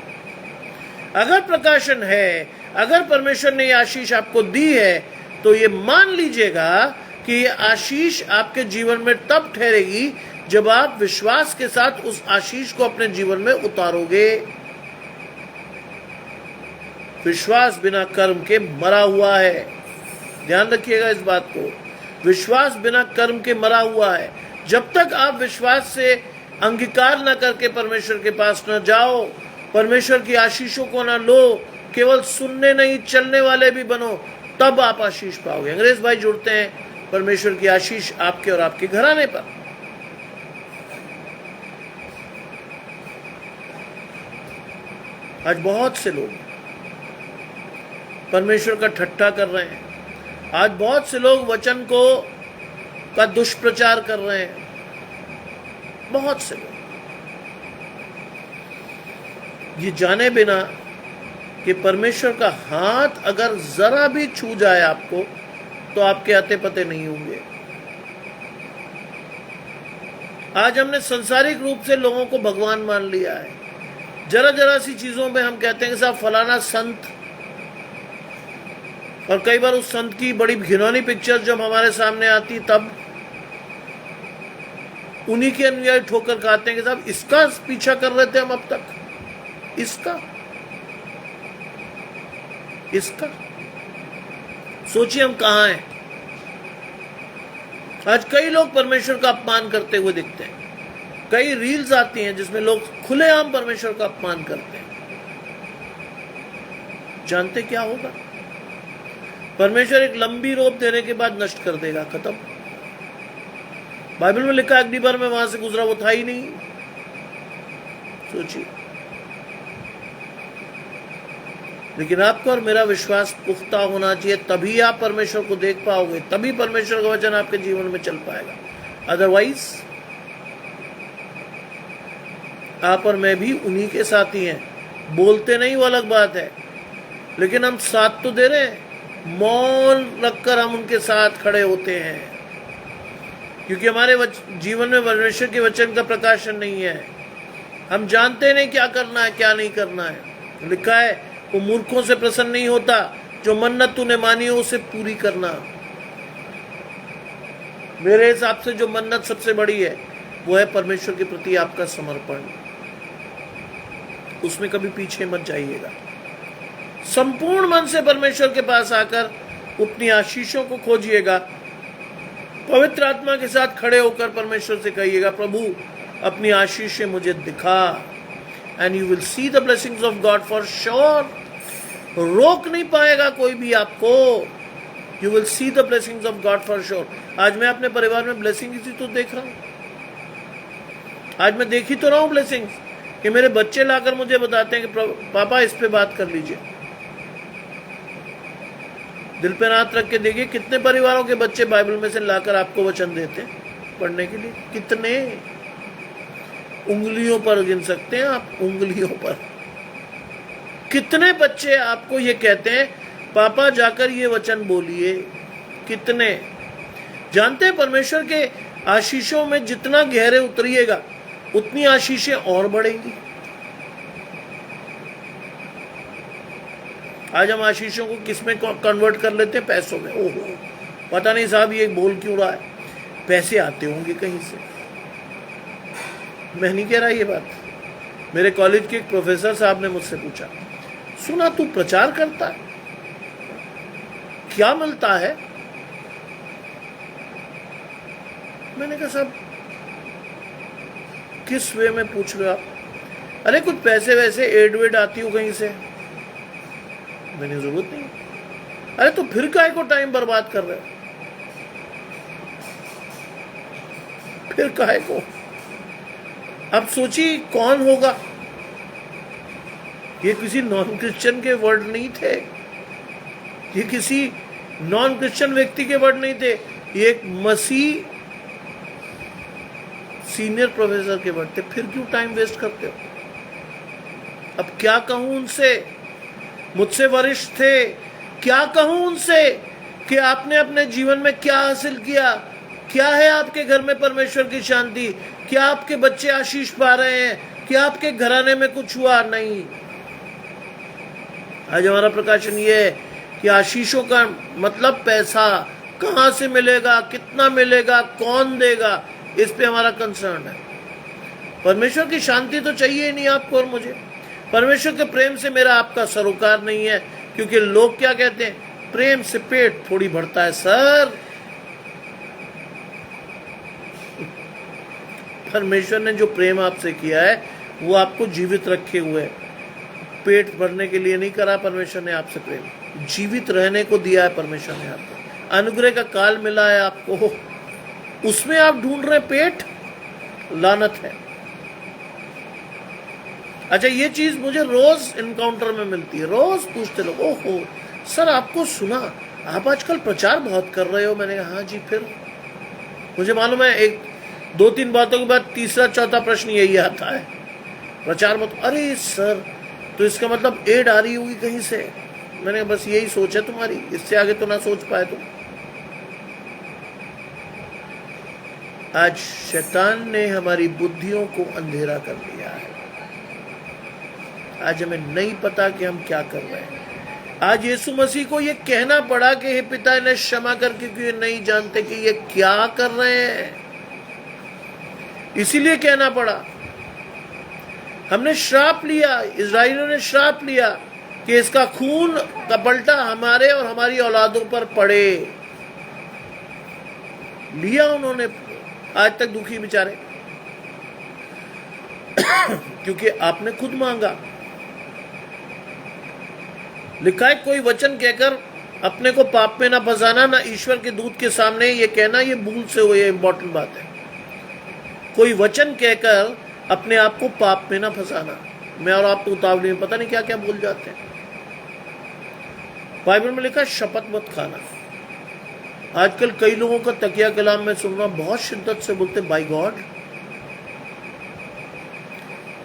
S1: अगर प्रकाशन है, अगर परमेश्वर ने यह आशीष आपको दी है, तो ये मान लीजिएगा कि ये आशीष आपके जीवन में तब ठहरेगी जब आप विश्वास के साथ उस आशीष को अपने जीवन में उतारोगे। विश्वास बिना कर्म के मरा हुआ है। ध्यान रखिएगा इस बात को, विश्वास बिना कर्म के मरा हुआ है। जब तक आप विश्वास से अंगीकार न करके परमेश्वर के पास न जाओ, परमेश्वर की आशीषों को न लो, केवल सुनने नहीं चलने वाले भी बनो, तब आप आशीष पाओगे। अंग्रेज भाई जुड़ते हैं परमेश्वर की आशीष आपके और आपके घराने पर। आज बहुत से लोग परमेश्वर का ठट्ठा कर रहे हैं। आज बहुत से लोग वचन को का दुष्प्रचार कर रहे हैं। बहुत से लोग ये जाने बिना कि परमेश्वर का हाथ अगर जरा भी छू जाए आपको, तो आपके आते पते नहीं होंगे। आज हमने संसारिक रूप से लोगों को भगवान मान लिया है। जरा जरा सी चीजों में हम कहते हैं कि साहब फलाना संत, और कई बार उस संत की बड़ी घिनौनी पिक्चर जब हमारे सामने आती, तब उन्हीं के अनुयायी ठोकर खाते हैं कि साहब इसका पीछा कर रहे थे हम अब तक, इसका सोचिए हम कहां हैं। आज कई लोग परमेश्वर का अपमान करते हुए दिखते हैं। कई रील्स आती हैं जिसमें लोग खुलेआम परमेश्वर का अपमान करते हैं। जानते क्या होगा? परमेश्वर एक लंबी रोप देने के बाद नष्ट कर देगा, खत्म। बाइबल में लिखा अगली बार मैं वहां से गुजरा वो था ही नहीं। सोचिए। लेकिन आपका और मेरा विश्वास पुख्ता होना चाहिए, तभी आप परमेश्वर को देख पाओगे, तभी परमेश्वर का वचन आपके जीवन में चल पाएगा। अदरवाइज आप और मैं भी उन्हीं के साथ ही हैं। बोलते नहीं वो अलग बात है, लेकिन हम साथ तो दे रहे हैं। मौन रखकर हम उनके साथ खड़े होते हैं, क्योंकि हमारे जीवन में परमेश्वर के वचन का प्रकाशन नहीं है। हम जानते नहीं क्या करना है क्या नहीं करना है। लिखा है वो मूर्खों से प्रसन्न नहीं होता, जो मन्नत तूने मानी हो उसे पूरी करना। मेरे हिसाब से जो मन्नत सबसे बड़ी है वो है परमेश्वर के प्रति आपका समर्पण। उसमें कभी पीछे मत जाइएगा। संपूर्ण मन से परमेश्वर के पास आकर अपनी आशीषों को खोजिएगा। पवित्र आत्मा के साथ खड़े होकर परमेश्वर से कहिएगा, प्रभु अपनी आशीषें मुझे दिखा, and you will see the blessings of God for sure. रोक नहीं पाएगा कोई भी आपको। You will see the blessings of God for sure. आज मैं अपने परिवार में ब्लेसिंग इसी तो देख रहा हूं। आज मैं देख ही तो रहा हूं ब्लेसिंग्स, कि मेरे बच्चे लाकर मुझे बताते हैं कि पापा इस पे बात कर लीजिए। दिल पे हाथ रख के देखिए कितने परिवारों के बच्चे बाइबल में से लाकर आपको वचन देते हैं पढ़ने के लिए। कितने उंगलियों पर गिन सकते हैं आप, उंगलियों पर। कितने बच्चे आपको ये कहते हैं पापा जाकर ये वचन बोलिए। कितने जानते हैं परमेश्वर के आशीषों में जितना गहरे उतरिएगा उतनी आशीषें और बढ़ेंगी। आज हम आशीषों को किस में कन्वर्ट कर लेते हैं? पैसों में। ओहो, पता नहीं साहब ये बोल क्यों रहा है, पैसे आते होंगे कहीं से। मैं नहीं कह रहा ये बात। मेरे कॉलेज के एक प्रोफेसर साहब ने मुझसे पूछा, सुना तू प्रचार करता है, क्या मिलता है? मैंने कहा साहब किस वे में पूछ रहे हो आप? अरे कुछ पैसे वैसे एड वेड आती हो कहीं से। मैंने जरूरत नहीं। अरे तो फिर काहे को टाइम बर्बाद कर रहे हो? फिर काहे को? अब सोचिए कौन होगा। ये किसी नॉन क्रिश्चियन के वर्ड नहीं थे, ये किसी नॉन क्रिश्चियन व्यक्ति के वर्ड नहीं थे, ये एक मसीह सीनियर प्रोफेसर के वर्ड थे। फिर क्यों टाइम वेस्ट करते हो? अब क्या कहूं उनसे? मुझसे वरिष्ठ थे, क्या कहूं उनसे कि आपने अपने जीवन में क्या हासिल किया? क्या है आपके घर में परमेश्वर की शांति? क्या आपके बच्चे आशीष पा रहे हैं? क्या आपके घराने में कुछ हुआ? नहीं। आज हमारा प्रकाशन ये है कि आशीषों का मतलब पैसा कहां से मिलेगा, कितना मिलेगा, कौन देगा, इस पे हमारा कंसर्न है। परमेश्वर की शांति तो चाहिए ही नहीं आपको और मुझे। परमेश्वर के प्रेम से मेरा आपका सरोकार नहीं है, क्योंकि लोग क्या कहते हैं, प्रेम से पेट थोड़ी भरता है सर। परमेश्वर ने जो प्रेम आपसे किया है वो आपको जीवित रखे हुए है। पेट भरने के लिए नहीं करा परमेश्वर ने आपसे प्रेम, जीवित रहने को दिया है परमेश्वर ने आपको। अनुग्रह का काल मिला है आपको, उसमें आप ढूंढ रहे पेट, लानत है। अच्छा ये चीज मुझे रोज इनकाउंटर में मिलती है, रोज पूछते लोग, ओहो सर आपको सुना आप आजकल प्रचार बहुत कर रहे हो। मैंने कहा हाँ जी। फिर मुझे मालूम है एक दो तीन बातों के बाद तीसरा चौथा प्रश्न यही आता है, प्रचार मत। अरे सर तो इसका मतलब एड आ रही होगी कहीं से। मैंने कहा बस यही सोच है तुम्हारी, इससे आगे तो ना सोच पाए तुम। आज शैतान ने हमारी बुद्धियों को अंधेरा कर दिया है। आज हमें नहीं पता कि हम क्या कर रहे हैं। आज यीशु मसीह को ये कहना पड़ा कि हे पिता इन्हें क्षमा कर, क्योंकि ये नहीं जानते कि ये क्या कर रहे हैं। इसीलिए कहना पड़ा। हमने श्राप लिया, इस्राएलियों ने श्राप लिया कि इसका खून का पलटा हमारे और हमारी औलादों पर पड़े। लिया उन्होंने, आज तक दुखी बेचारे, क्योंकि आपने खुद मांगा। लिखा है कोई वचन कहकर अपने को पाप में ना फंसाना, ना ईश्वर के दूत के सामने ये कहना ये भूल से हो, ये इंपॉर्टेंट बात है। कोई वचन कहकर अपने आप को पाप में ना फंसाना। मैं और आप तो उतावली में पता नहीं क्या क्या भूल जाते हैं। बाइबल में लिखा शपथ मत खाना। आजकल कई लोगों का तकिया कलाम में सुनना, बहुत शिद्दत से बोलते बाय गॉड।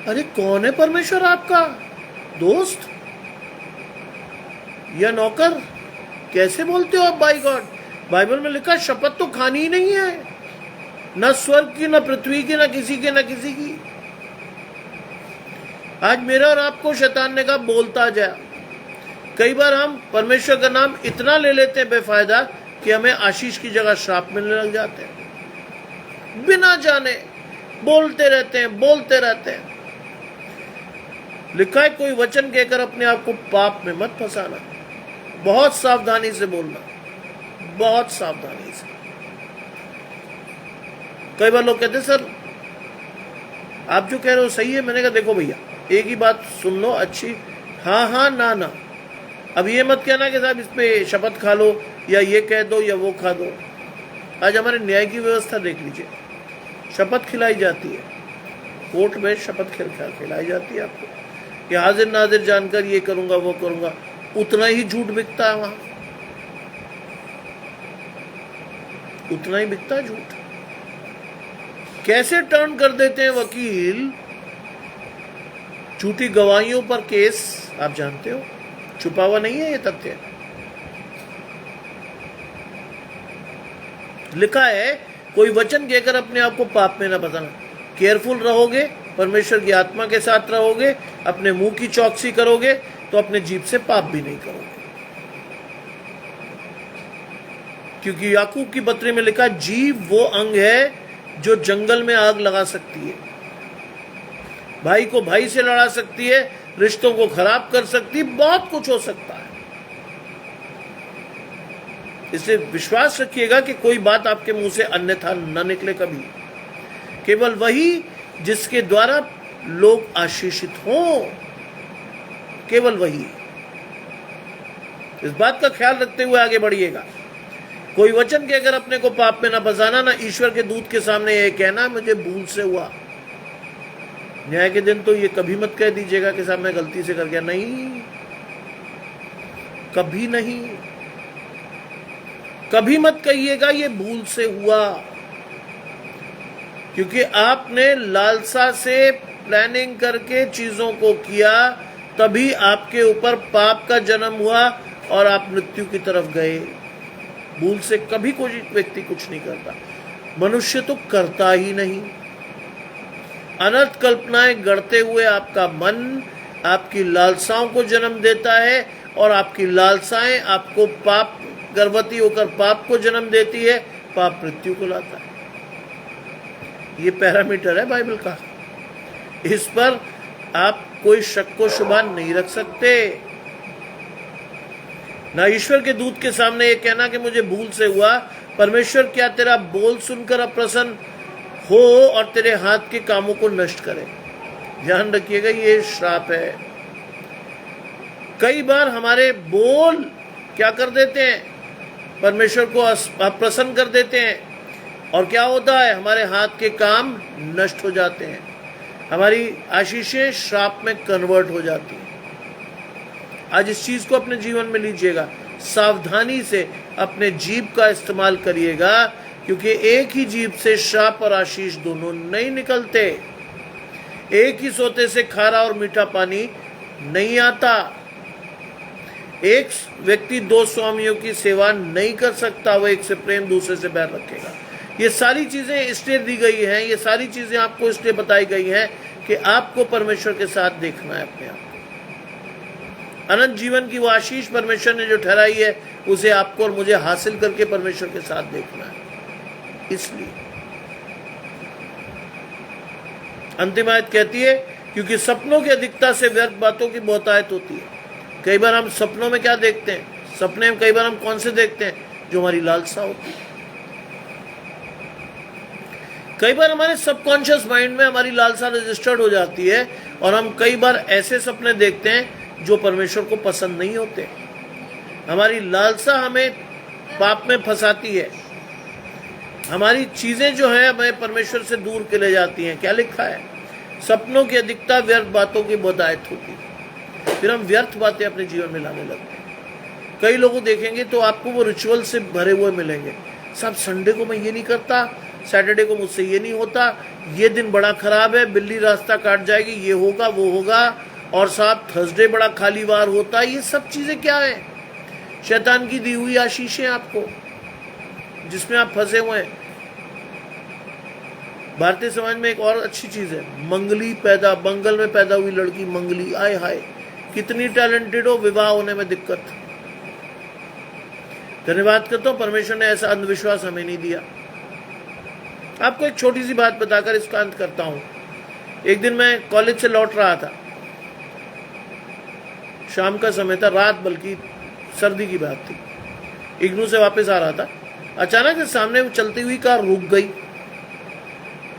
S1: अरे कौन है परमेश्वर आपका? दोस्त या नौकर? कैसे बोलते हो आप बाय गॉड? बाइबल में लिखा शपथ तो खानी ही नहीं है, न स्वर्ग की, न पृथ्वी की, न किसी की, न किसी की। आज मेरा और आपको शैतान ने कहा बोलता जा। कई बार हम परमेश्वर का नाम इतना ले लेते हैं बेफायदा कि हमें आशीष की जगह श्राप मिलने लग जाते हैं। बिना जाने बोलते रहते हैं। लिखा है कोई वचन कहकर अपने आप को पाप में मत फंसाना। बहुत सावधानी से बोलना, बहुत सावधानी से। कई बार लोग कहते हैं सर आप जो कह रहे हो सही है। मैंने कहा देखो भैया, एक ही बात सुन लो अच्छी, हाँ ना। अब ये मत कहना कि साहब इस पे शपथ खा लो, या ये कह दो या वो खा दो। आज हमारे न्याय की व्यवस्था देख लीजिए, शपथ खिलाई जाती है, कोर्ट में शपथ खिलाई जाती है आपको कि हाजिर नाजिर जानकर ये करूंगा वो करूंगा। उतना ही झूठ बिकता है वहां, उतना ही बिकता है झूठ। कैसे टर्न कर देते हैं वकील झूठी गवाहियों पर केस, आप जानते हो। छुपा हुआ नहीं है ये तथ्य। लिखा है कोई वचन कहकर अपने आप को पाप में ना फंसाना। केयरफुल रहोगे, परमेश्वर की आत्मा के साथ रहोगे, अपने मुंह की चौकसी करोगे तो अपने जीभ से पाप भी नहीं करोगे। क्योंकि याकूब की पत्री में लिखा जीभ वो अंग है जो जंगल में आग लगा सकती है, भाई को भाई से लड़ा सकती है, रिश्तों को खराब कर सकती है, बहुत कुछ हो सकता है। इसलिए विश्वास रखिएगा कि कोई बात आपके मुंह से अन्यथा न निकले कभी। केवल वही जिसके द्वारा लोग आशीषित हों, केवल वही। इस बात का ख्याल रखते हुए आगे बढ़िएगा। कोई वचन के अगर अपने को पाप में ना फंसाना, ना ईश्वर के दूत के सामने यह कहना मुझे भूल से हुआ। न्याय के दिन तो ये कभी मत कह दीजिएगा कि साहब मैं गलती से कर गया। नहीं, कभी नहीं, कभी मत कहिएगा ये भूल से हुआ। क्योंकि आपने लालसा से प्लानिंग करके चीजों को किया, तभी आपके ऊपर पाप का जन्म हुआ और आप मृत्यु की तरफ गए। भूल से कभी कोई व्यक्ति कुछ नहीं करता, मनुष्य तो करता ही नहीं। अनर्थ कल्पनाएं गढ़ते हुए आपका मन आपकी लालसाओं को जन्म देता है, और आपकी लालसाएं आपको पाप, गर्भवती होकर पाप को जन्म देती है, पाप मृत्यु को लाता है। ये पैरामीटर है बाइबल का, इस पर आप कोई शक को शुभान नहीं रख सकते। ना ईश्वर के दूत के सामने ये कहना कि मुझे भूल से हुआ। परमेश्वर क्या तेरा बोल सुनकर अप्रसन्न हो और तेरे हाथ के कामों को नष्ट करे? ध्यान रखिएगा, ये श्राप है। कई बार हमारे बोल क्या कर देते हैं, परमेश्वर को अप्रसन्न कर देते हैं, और क्या होता है, हमारे हाथ के काम नष्ट हो जाते हैं, हमारी आशीषें श्राप में कन्वर्ट हो जाती हैं। आज इस चीज को अपने जीवन में लीजिएगा, सावधानी से अपने जीभ का इस्तेमाल करिएगा, क्योंकि एक ही जीभ से श्राप और आशीष दोनों नहीं निकलते। एक ही सोते से खारा और मीठा पानी नहीं आता। एक व्यक्ति दो स्वामियों की सेवा नहीं कर सकता, वो एक से प्रेम दूसरे से बैर रखेगा। ये सारी चीजें इसलिए दी गई हैं, ये सारी चीजें आपको इसलिए बताई गई हैं कि आपको परमेश्वर के साथ देखना है अपने आप को। अनंत जीवन की वो आशीष परमेश्वर ने जो ठहराई है, उसे आपको और मुझे हासिल करके परमेश्वर के साथ देखना है। इसलिए अंतिम आयत कहती है, क्योंकि सपनों की अधिकता से व्यर्थ बातों की बहुतायत होती है। कई बार हम सपनों में क्या देखते हैं, सपने में कई बार हम कौन से देखते हैं, जो हमारी लालसा होती है। कई बार हमारे सबकॉन्शियस माइंड में हमारी लालसा रजिस्टर्ड हो जाती है और हम कई बार ऐसे सपने देखते हैं जो परमेश्वर को पसंद नहीं होते। हमारी लालसा हमें पाप में फंसाती है, हमारी चीजें जो है हमें परमेश्वर से दूर के ले जाती हैं। क्या लिखा है, सपनों की अधिकता व्यर्थ बातों की बहुतायत होती है। फिर हम व्यर्थ बातें अपने जीवन में लाने लगते हैं। कई लोगों देखेंगे तो आपको वो रिचुअल से भरे हुए मिलेंगे। साहब संडे को मैं ये नहीं करता, सैटरडे को मुझसे ये नहीं होता, ये दिन बड़ा खराब है, बिल्ली रास्ता काट जाएगी, ये होगा वो होगा, और साहब थर्सडे बड़ा खाली वार होता है। ये सब चीजें क्या है, शैतान की दी हुई आशीषें आपको, जिसमें आप फंसे हुए हैं। भारतीय समाज में एक और अच्छी चीज है, मंगल में पैदा हुई लड़की मंगली, आय हाय कितनी टैलेंटेड हो, विवाह होने में दिक्कत। धन्यवाद करता हूं परमेश्वर ने ऐसा अंधविश्वास हमें नहीं दिया। आपको एक छोटी सी बात बताकर इसका अंत करता हूं। एक दिन मैं कॉलेज से लौट रहा था, शाम का समय था, रात बल्कि सर्दी की बात थी, इग्नू से वापस आ रहा था। अचानक से सामने चलती हुई कार रुक गई।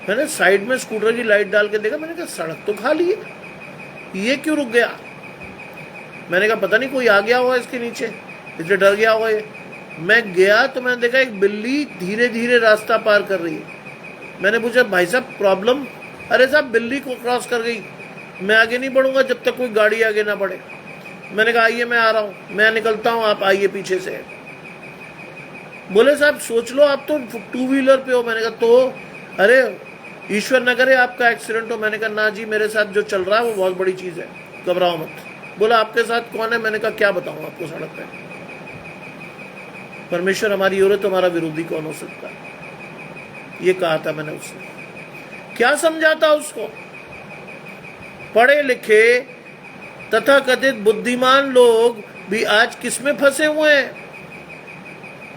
S1: मैंने साइड में स्कूटर की लाइट डाल के देखा, मैंने कहा सड़क तो खाली है, ये क्यों रुक गया। मैंने कहा पता नहीं कोई आ गया होगा इसके नीचे, इसलिए डर गया होगा ये। मैं गया तो मैंने देखा एक बिल्ली धीरे धीरे रास्ता पार कर रही है। मैंने पूछा भाई साहब प्रॉब्लम? अरे साहब बिल्ली को क्रॉस कर गई, मैं आगे नहीं बढ़ूंगा जब तक कोई गाड़ी आगे ना बढ़े। मैंने कहा आइए मैं आ रहा हूं, मैं निकलता हूं, आप आइए पीछे से। बोले साहब सोच लो आप तो 2 व्हीलर पे हो। मैंने कहा तो, अरे ईश्वर न करे आपका एक्सीडेंट हो। मैंने कहा ना जी, मेरे साथ जो चल रहा है वो बहुत बड़ी चीज है, घबराओ मत। बोला आपके साथ कौन है? मैंने कहा क्या बताऊं आपको सड़क पे। परमेश्वर हमारी ओर है तो हमारा विरोधी कौन हो सकता है, ये कहा था मैंने उससे। क्या समझाता उसको? पढ़े लिखे तथा कथित बुद्धिमान लोग भी आज किस में फंसे हुए हैं?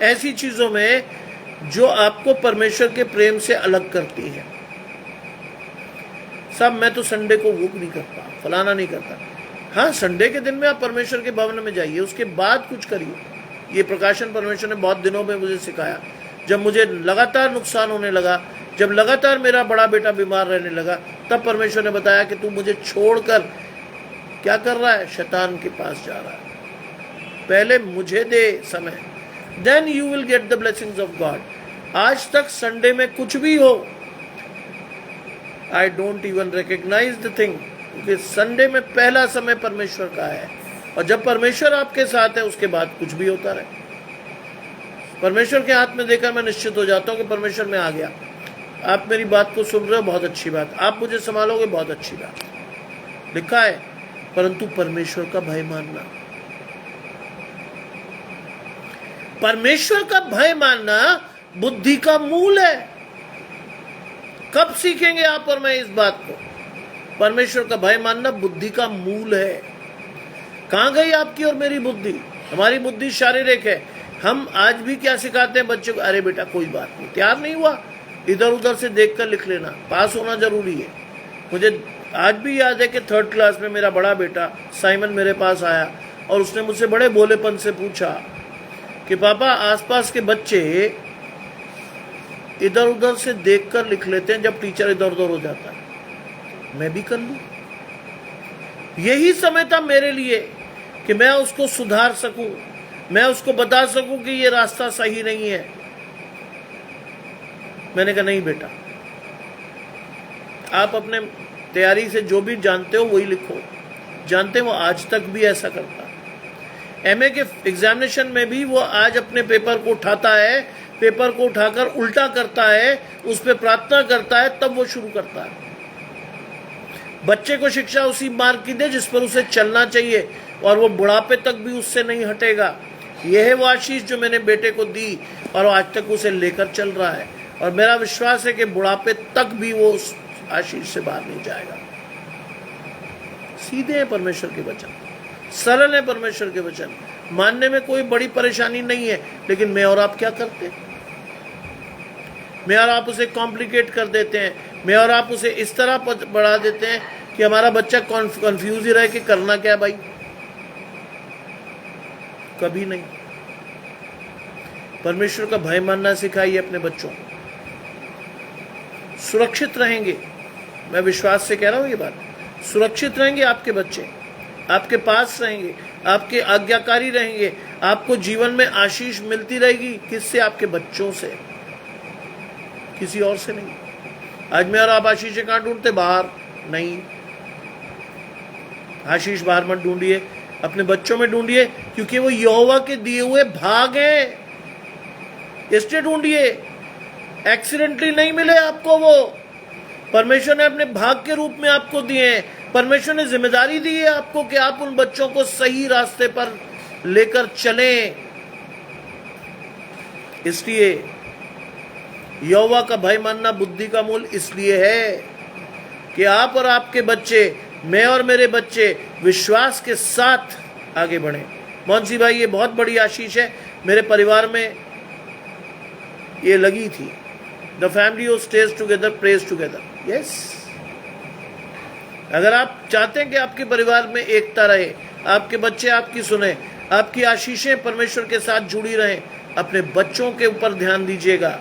S1: ऐसी चीजों में जो आपको परमेश्वर के प्रेम से अलग करती है। सब मैं तो संडे को वो नहीं करता, फलाना नहीं करता। हाँ, संडे के दिन में आप परमेश्वर के भवन में जाइए, उसके बाद कुछ करिए। ये प्रकाशन परमेश्वर ने बहुत दिनों में मुझे सिखाया। जब मुझे लगातार नुकसान होने लगा, जब लगातार मेरा बड़ा बेटा बीमार रहने लगा, तब परमेश्वर ने बताया कि तू मुझे छोड़कर क्या कर रहा है, शैतान के पास जा रहा है। पहले मुझे दे समय, then you will get the blessings of God. आज तक संडे में कुछ भी हो, I don't even recognise the thing, क्योंकि संडे में पहला समय परमेश्वर का है। और जब परमेश्वर आपके साथ है उसके बाद कुछ भी होता रहे। परमेश्वर के हाथ में देकर मैं निश्चित हो जाता हूं कि परमेश्वर में आ गया। आप मेरी बात को सुन रहे हो, बहुत अच्छी बात, आप मुझे संभालोगे, बहुत अच्छी बात। लिखा है परंतु परमेश्वर का भय मानना, परमेश्वर का भय मानना बुद्धि का मूल है। कब सीखेंगे आप और मैं इस बात को? परमेश्वर का भय मानना बुद्धि का मूल है। कहां गई आपकी और मेरी बुद्धि? हमारी बुद्धि शारीरिक है। हम आज भी क्या सिखाते हैं बच्चों को? अरे बेटा कोई बात नहीं, तैयार नहीं हुआ, इधर उधर से देखकर लिख लेना, पास होना जरूरी है। मुझे आज भी याद है कि 3rd क्लास में मेरा बड़ा बेटा साइमन मेरे पास आया और उसने मुझसे बड़े भोलेपन से पूछा कि पापा आसपास के बच्चे इधर उधर से देखकर लिख लेते हैं जब टीचर इधर उधर हो जाता है, मैं भी कर लूं। यही समय था मेरे लिए कि मैं उसको सुधार सकूं, मैं उसको बता सकूं कि ये रास्ता सही नहीं है। मैंने कहा नहीं बेटा, आप अपने तैयारी से जो भी जानते हो वही लिखो। जानते हो, वो आज तक भी ऐसा करता है। एमए के एग्जामिनेशन में भी वो आज अपने पेपर को उठाता है, पेपर को उठाकर उल्टा करता है, उस पर प्रार्थना करता है, तब वो शुरू करता है। बच्चे को शिक्षा उसी मार्ग की दे जिस पर उसे चलना चाहिए, और वो बुढ़ापे तक भी उससे नहीं हटेगा। यह है वो आशीष जो मैंने बेटे को दी और आज तक उसे लेकर चल रहा है। और मेरा विश्वास है कि बुढ़ापे तक भी वो उस आशीष से बाहर नहीं जाएगा। सीधे हैं परमेश्वर के वचन, सरल है परमेश्वर के वचन, मानने में कोई बड़ी परेशानी नहीं है। लेकिन मैं और आप क्या करते हैं? मैं और आप उसे कॉम्प्लिकेट कर देते हैं, मैं और आप उसे इस तरह बढ़ा देते हैं कि हमारा बच्चा कंफ्यूज ही रहे कि करना क्या भाई। कभी नहीं। परमेश्वर का भय मानना सिखाइए अपने बच्चों को। सुरक्षित रहेंगे, मैं विश्वास से कह रहा हूं ये बात, सुरक्षित रहेंगे आपके बच्चे, आपके पास रहेंगे, आपके आज्ञाकारी रहेंगे, आपको जीवन में आशीष मिलती रहेगी। किससे? आपके बच्चों से, किसी और से नहीं। आज मैं और आप आशीषें कहां ढूंढते? बाहर नहीं। आशीष बाहर मत ढूंढिए, अपने बच्चों में ढूंढिए, क्योंकि वो यहोवा के दिए हुए भाग हैं, इसलिए ढूंढिए। एक्सीडेंटली नहीं मिले आपको, वो परमेश्वर ने अपने भाग के रूप में आपको दिए हैं। परमेश्वर ने जिम्मेदारी दी है आपको कि आप उन बच्चों को सही रास्ते पर लेकर चलें। इसलिए यहोवा का भय मानना बुद्धि का मूल इसलिए है कि आप और आपके बच्चे, मैं और मेरे बच्चे विश्वास के साथ आगे बढ़ें। मोहनसी भाई, ये बहुत बड़ी आशीष है। मेरे परिवार में ये लगी थी, the family who stage together praise together. Yes, अगर आप चाहते हैं कि आपके परिवार में एकता रहे, आपके बच्चे आपकी सुने, आपकी आशीषें परमेश्वर के साथ जुड़ी रहें, अपने बच्चों के ऊपर ध्यान दीजिएगा।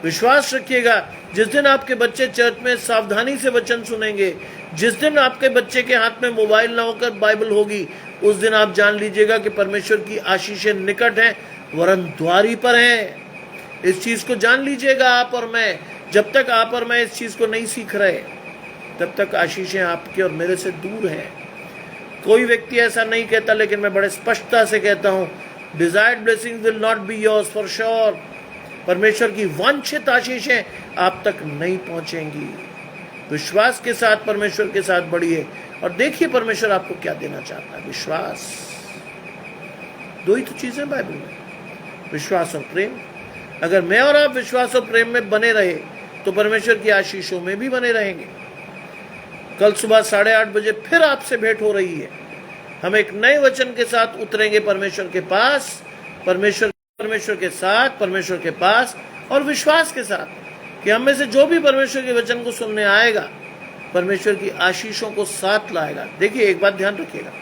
S1: विश्वास रखिएगा, जिस दिन आपके बच्चे चर्च में सावधानी से वचन सुनेंगे, जिस दिन आपके बच्चे के हाथ में मोबाइल ना होकर बाइबल होगी, उस दिन आप जान लीजिएगा कि परमेश्वर की आशीषें निकट हैं, वरन द्वारी पर हैं। इस चीज को जान लीजिएगा आप और मैं। जब तक आप और मैं इस चीज को नहीं सीख रहे, तब तक आशीषें आपके और मेरे से दूर हैं। कोई व्यक्ति ऐसा नहीं कहता, लेकिन मैं बड़े स्पष्टता से कहता हूं, desired blessings will not be yours for sure. परमेश्वर की वांछित आशीषें आप तक नहीं पहुंचेंगी। विश्वास के साथ परमेश्वर के साथ बढ़िए और देखिए परमेश्वर आपको क्या देना चाहता है। विश्वास, दो ही तो चीजें बाइबल में, विश्वास और प्रेम। अगर मैं और आप विश्वास और प्रेम में बने रहे तो परमेश्वर की आशीषों में भी बने रहेंगे। कल सुबह 8:30 बजे फिर आपसे भेंट हो रही है। हम एक नए वचन के साथ उतरेंगे परमेश्वर के पास, परमेश्वर के पास, और विश्वास के साथ कि हम में से जो भी परमेश्वर के वचन को सुनने आएगा, परमेश्वर की आशीषों को साथ लाएगा। देखिए, एक बात ध्यान रखिएगा,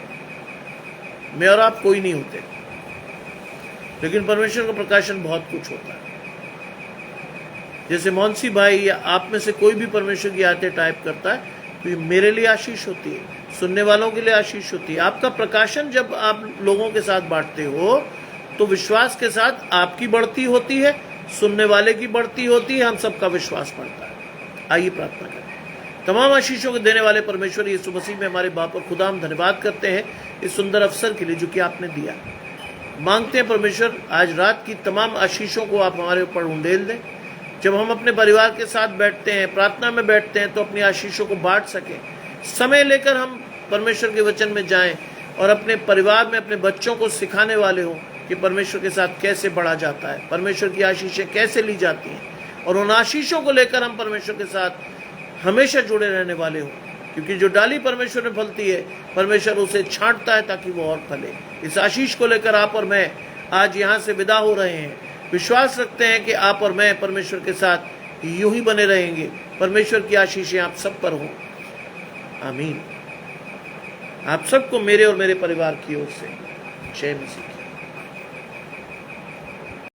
S1: मैं और आप कोई नहीं होते, लेकिन परमेश्वर का प्रकाशन बहुत कुछ होता है। जैसे मोहनसी भाई या आप में से कोई भी परमेश्वर की आयतें टाइप करता है, तो ये मेरे लिए आशीष होती है, सुनने वालों के लिए आशीष होती है। आपका प्रकाशन जब आप लोगों के साथ बांटते हो, तो विश्वास के साथ आपकी बढ़ती होती है, सुनने वाले की बढ़ती होती है, हम सबका विश्वास बढ़ता है। आइए प्रार्थना करें। तमाम आशीषों को देने वाले परमेश्वर यीशु मसीह में हमारे बाप और खुदा, हम धन्यवाद करते हैं इस सुंदर अवसर के लिए जो कि आपने दिया। मांगते हैं परमेश्वर, आज रात की तमाम आशीषों को आप हमारे ऊपर उंडेल दें। जब हम अपने परिवार के साथ बैठते हैं, प्रार्थना में बैठते हैं, तो अपनी आशीषों को बांट सकें। समय लेकर हम परमेश्वर के वचन में जाएं और अपने परिवार में अपने बच्चों को सिखाने वाले हों कि परमेश्वर के साथ कैसे बढ़ा जाता है, परमेश्वर की आशीषें कैसे ली जाती हैं, और उन आशीषों को लेकर हम परमेश्वर के साथ हमेशा जुड़े रहने वाले हों। क्योंकि जो डाली परमेश्वर में फलती है, परमेश्वर उसे छांटता है ताकि वो और फले। इस आशीष को लेकर आप और मैं आज यहाँ से विदा हो रहे हैं। विश्वास रखते हैं कि आप और मैं परमेश्वर के साथ यूं ही बने रहेंगे। परमेश्वर की आशीषें आप सब पर हों। आमीन। आप सबको मेरे और मेरे परिवार की ओर से जय मसीह।